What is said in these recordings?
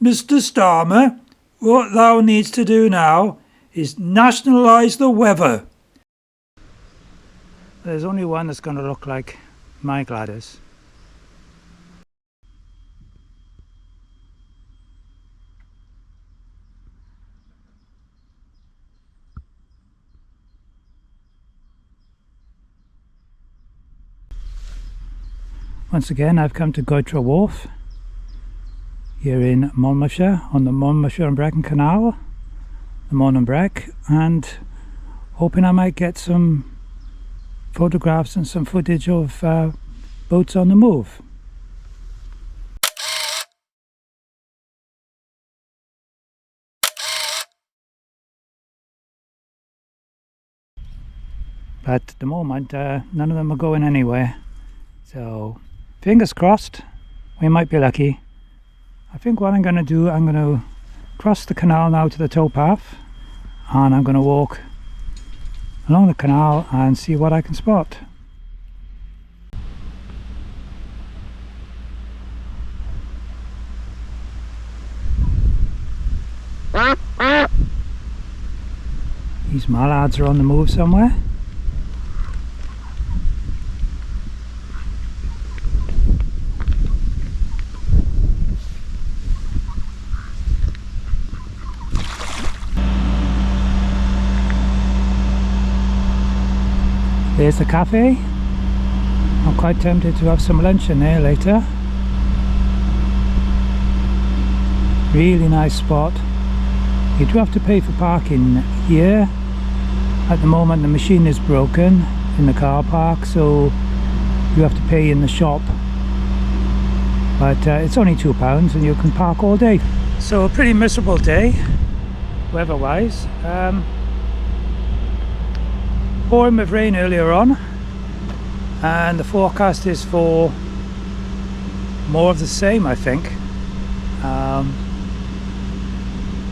Mr. Starmer, what thou needs to do now is nationalise the weather. There's only one that's going to look like my Gladys. Once again, I've come to Goytre Wharf here in Monmouthshire on the Monmouthshire Brecon Canal, the Mon and Brec, and hoping I might get some photographs and some footage of boats on the move. But at the moment, none of them are going anywhere. So, fingers crossed, we might be lucky. I think what I'm going to do, I'm going to cross the canal now to the towpath, and I'm going to walk along the canal and see what I can spot. These mallards are on the move somewhere. There's the cafe. I'm quite tempted to have some lunch in there later. Really nice spot. You do have to pay for parking here. At the moment the machine is broken in the car park, so you have to pay in the shop. But it's only £2 and you can park all day. So a pretty miserable day, weather-wise. Pouring with rain earlier on, and the forecast is for more of the same, I think.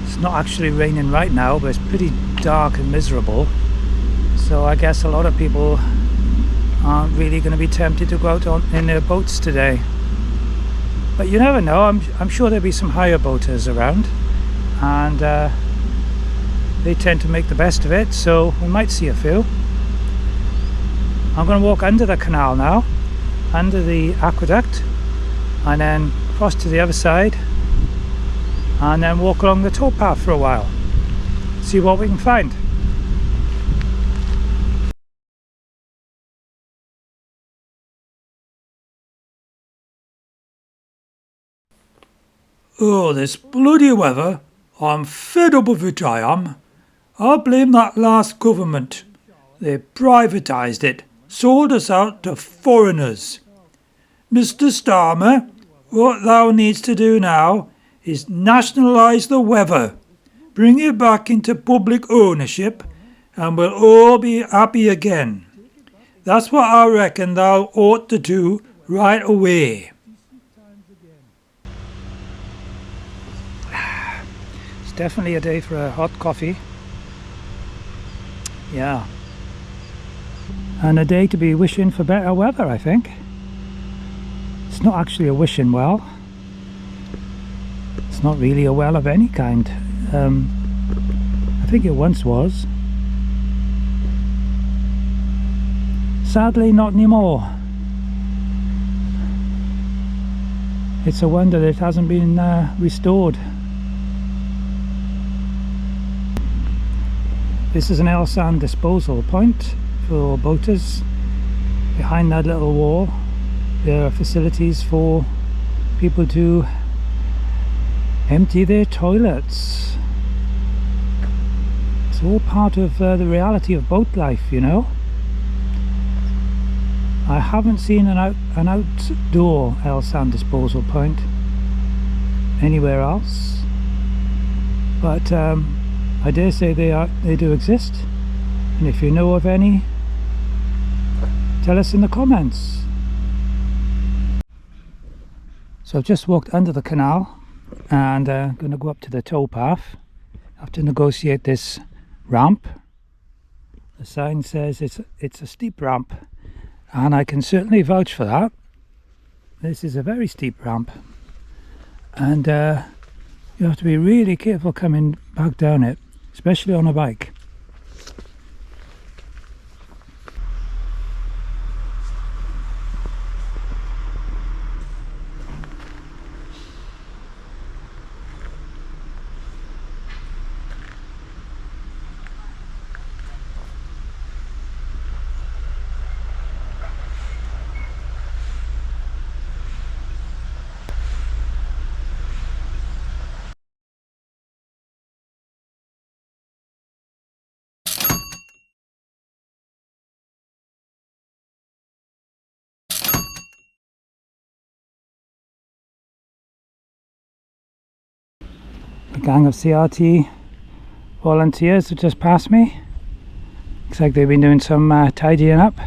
It's not actually raining right now, but it's pretty dark and miserable, so I guess a lot of people aren't really going to be tempted to go out in their boats today. But you never know. I'm sure there'll be some hire boaters around, and they tend to make the best of it, so we might see a few. I'm going to walk under the canal now, under the aqueduct, and then cross to the other side, and then walk along the towpath for a while, see what we can find. Oh, this bloody weather. I'm fed up with it, I am. I blame that last government. They privatised it. Sold us out to foreigners. Mr. Starmer, what thou needs to do now is nationalise the weather. Bring it back into public ownership and we'll all be happy again. That's what I reckon thou ought to do right away. It's definitely a day for a hot coffee. Yeah. And a day to be wishing for better weather, I think. It's not actually a wishing well. It's not really a well of any kind. I think it once was. Sadly, not anymore. It's a wonder that it hasn't been restored. This is an oil sand disposal point for boaters. Behind that little wall there are facilities for people to empty their toilets. It's all part of the reality of boat life, you know. I haven't seen an outdoor oil sand disposal point anywhere else, but I dare say they do exist, and if you know of any, tell us in the comments. So I've just walked under the canal and I'm going to go up to the towpath. I have to negotiate this ramp. The sign says it's a steep ramp, and I can certainly vouch for that. This is a very steep ramp, and You have to be really careful coming back down it, especially on a bike. A gang of CRT volunteers have just passed me. Looks like they've been doing some tidying up.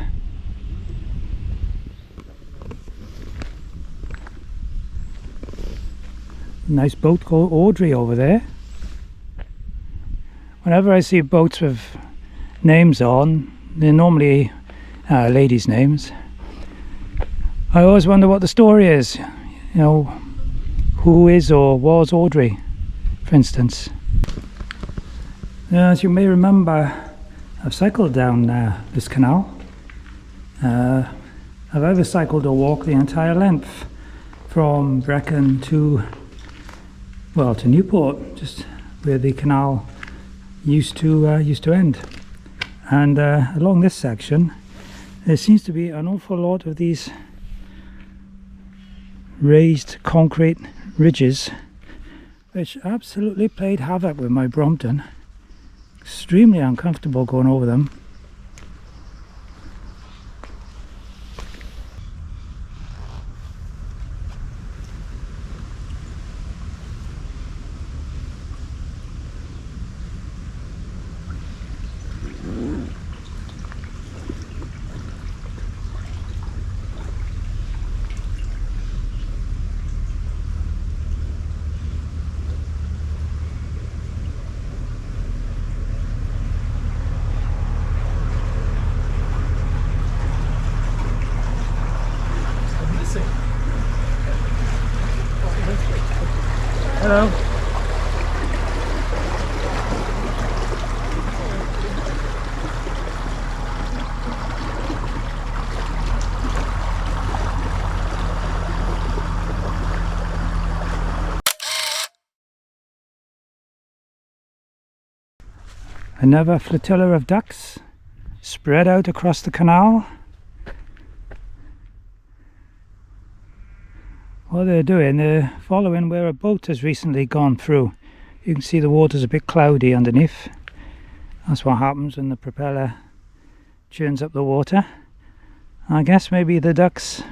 Nice boat called Audrey over there. Whenever I see boats with names on, they're normally ladies' names. I always wonder what the story is. You know, who is or was Audrey, for instance. As you may remember, I've cycled down this canal. I've either cycled or walked the entire length from Brecon to, well, to Newport, just where the canal used to end. And along this section, there seems to be an awful lot of these raised concrete ridges, which absolutely played havoc with my Brompton. Extremely uncomfortable going over them. Hello. Another flotilla of ducks spread out across the canal. What they're doing, they're following where a boat has recently gone through. You can see the water's a bit cloudy underneath. That's what happens when the propeller churns up the water. I guess maybe the ducks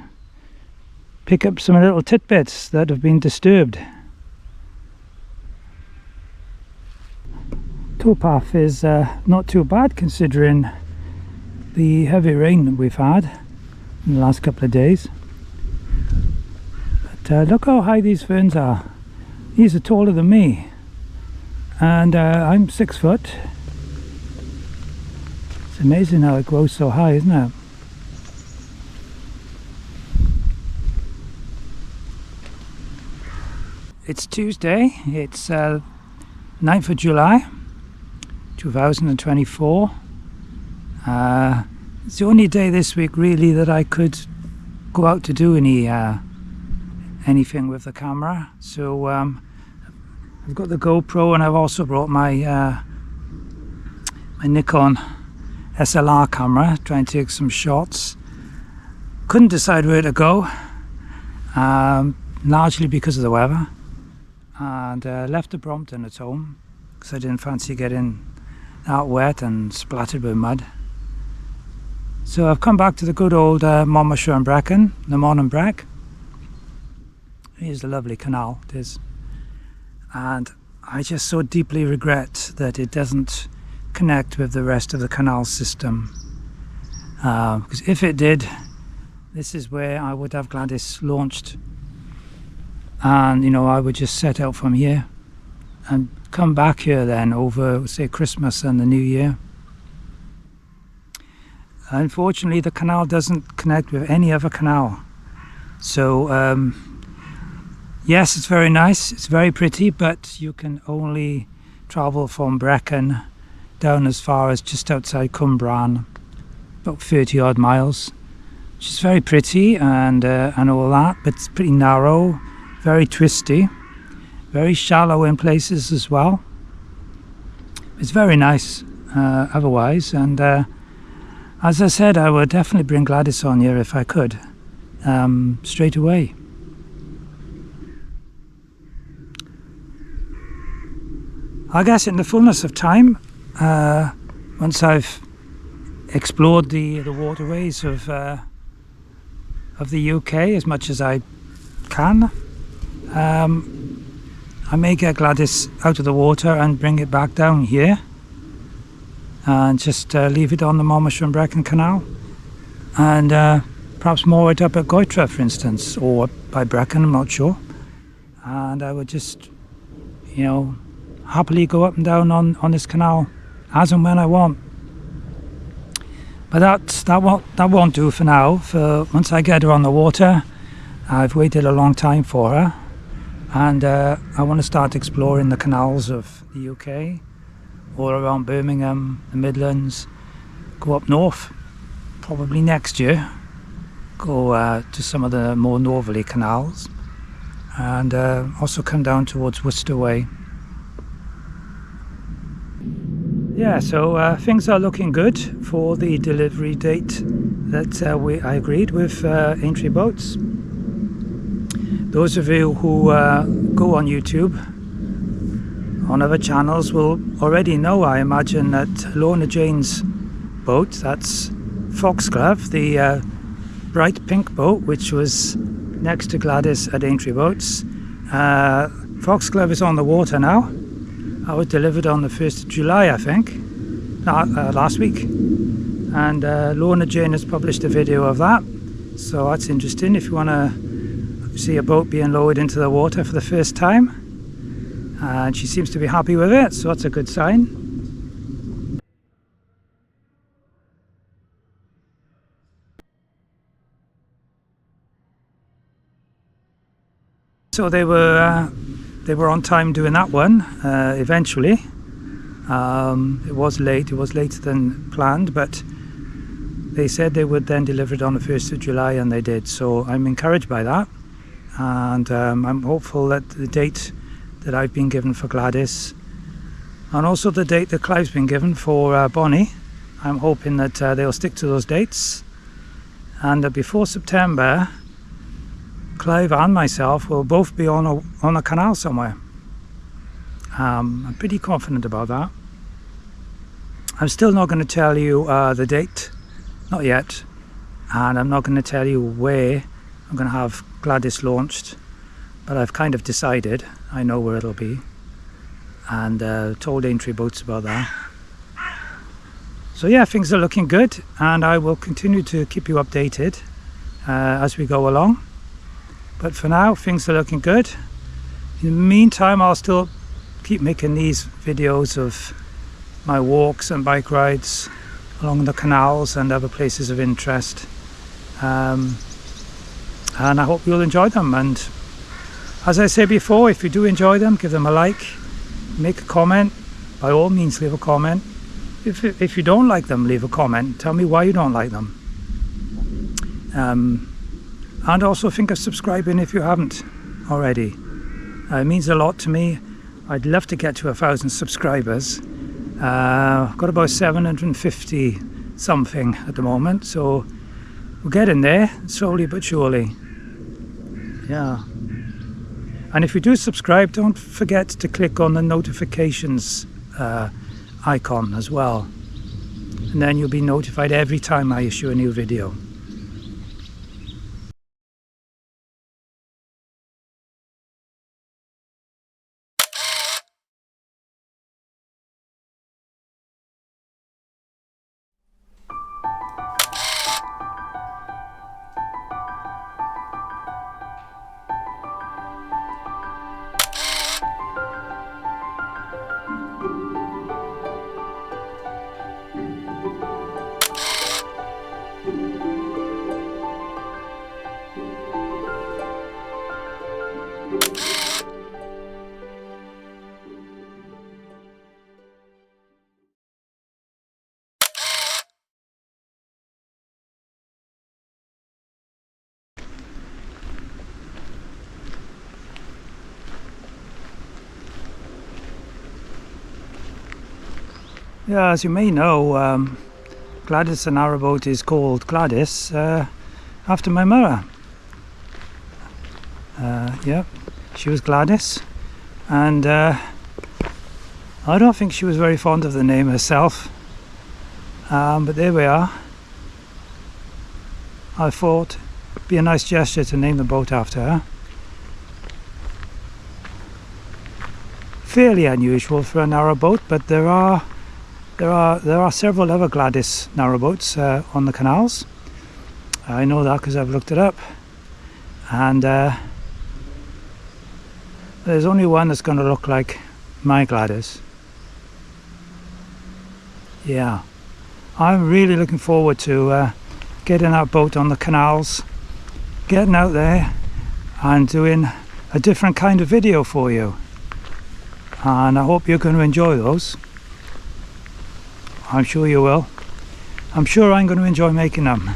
pick up some little tidbits that have been disturbed. Towpath is not too bad considering the heavy rain that we've had in the last couple of days. Look how high these ferns are. These are taller than me, and I'm 6 foot. It's amazing how it grows so high, isn't it? It's Tuesday, it's 9th of July 2024. It's the only day this week really that I could go out to do anything with the camera, so I've got the GoPro, and I've also brought my my Nikon SLR camera, trying to take some shots. Couldn't decide where to go, largely because of the weather, and left the Brompton at home because I didn't fancy getting that wet and splattered with mud. So I've come back to the good old Monmouthshire and Brecon, the Mon and Brec. Here's the lovely canal it is, and I just so deeply regret that it doesn't connect with the rest of the canal system, because if it did, this is where I would have Gladys launched, and you know, I would just set out from here and come back here then over, say, Christmas and the New Year. Unfortunately, the canal doesn't connect with any other canal, so Yes, it's very nice, it's very pretty, but you can only travel from Brecon down as far as just outside Cumbran, about 30 odd miles, which is very pretty and all that, but it's pretty narrow, very twisty, very shallow in places as well. It's very nice otherwise, and as I said, I would definitely bring Gladys on here if I could, straight away. I guess in the fullness of time, once I've explored the waterways of the UK as much as I can, I may get Gladys out of the water and bring it back down here and just leave it on the Monmouthshire Brecon Canal, and perhaps moor it up at Goytre, for instance, or by Brecon, I'm not sure, and I would just, you know, happily go up and down on this canal as and when I want. But that won't do for now. For once I get her on the water, I've waited a long time for her, and I want to start exploring the canals of the UK, all around Birmingham, the Midlands, go up north, probably next year, go to some of the more northerly canals, and also come down towards Worcester way. Yeah, so things are looking good for the delivery date that I agreed with Aintree Boats. Those of you who go on YouTube, on other channels, will already know, I imagine, that Lorna Jane's boat, that's Foxglove, the bright pink boat which was next to Gladys at Aintree Boats. Foxglove is on the water now. I was delivered on the 1st of July, I think, last week, and Lorna Jane has published a video of that, so that's interesting if you want to see a boat being lowered into the water for the first time. And she seems to be happy with it, so that's a good sign. So they were on time doing that one eventually. It was later than planned, but they said they would then deliver it on the 1st of July, and they did, so I'm encouraged by that, and I'm hopeful that the date that I've been given for Gladys, and also the date that Clive's been given for Bonnie, I'm hoping that they'll stick to those dates, and that before September Clive and myself will both be on a canal somewhere. I'm pretty confident about that. I'm still not going to tell you the date, not yet, and I'm not going to tell you where I'm going to have Gladys launched, but I've kind of decided. I know where it'll be, and told Aintree Boats about that. So yeah, things are looking good, and I will continue to keep you updated as we go along. But for now, things are looking good. In the meantime, I'll still keep making these videos of my walks and bike rides along the canals and other places of interest, and I hope you'll enjoy them. And as I said before, if you do enjoy them, give them a like, make a comment. By all means, leave a comment. If you don't like them, leave a comment. Tell me why you don't like them. And also think of subscribing if you haven't already. It means a lot to me. I'd love to get to 1,000 subscribers. I've got about 750 something at the moment, so we're getting there slowly but surely. Yeah. And if you do subscribe, don't forget to click on the notifications icon as well, and then you'll be notified every time I issue a new video. Yeah, as you may know, Gladys the narrowboat is called Gladys after my mother. Yeah, she was Gladys, and I don't think she was very fond of the name herself, but there we are. I thought it'd be a nice gesture to name the boat after her. Fairly unusual for a narrowboat, but there are several other Gladys narrowboats on the canals. I know that because I've looked it up, and there's only one that's going to look like my Gladys. Yeah, I'm really looking forward to getting that boat on the canals, getting out there and doing a different kind of video for you, and I hope you're going to enjoy those. I'm sure you will. I'm sure I'm going to enjoy making them.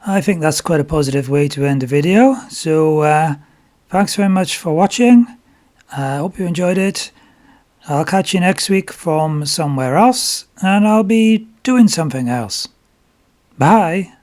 I think that's quite a positive way to end the video. So thanks very much for watching. I hope you enjoyed it. I'll catch you next week from somewhere else, and I'll be doing something else. Bye.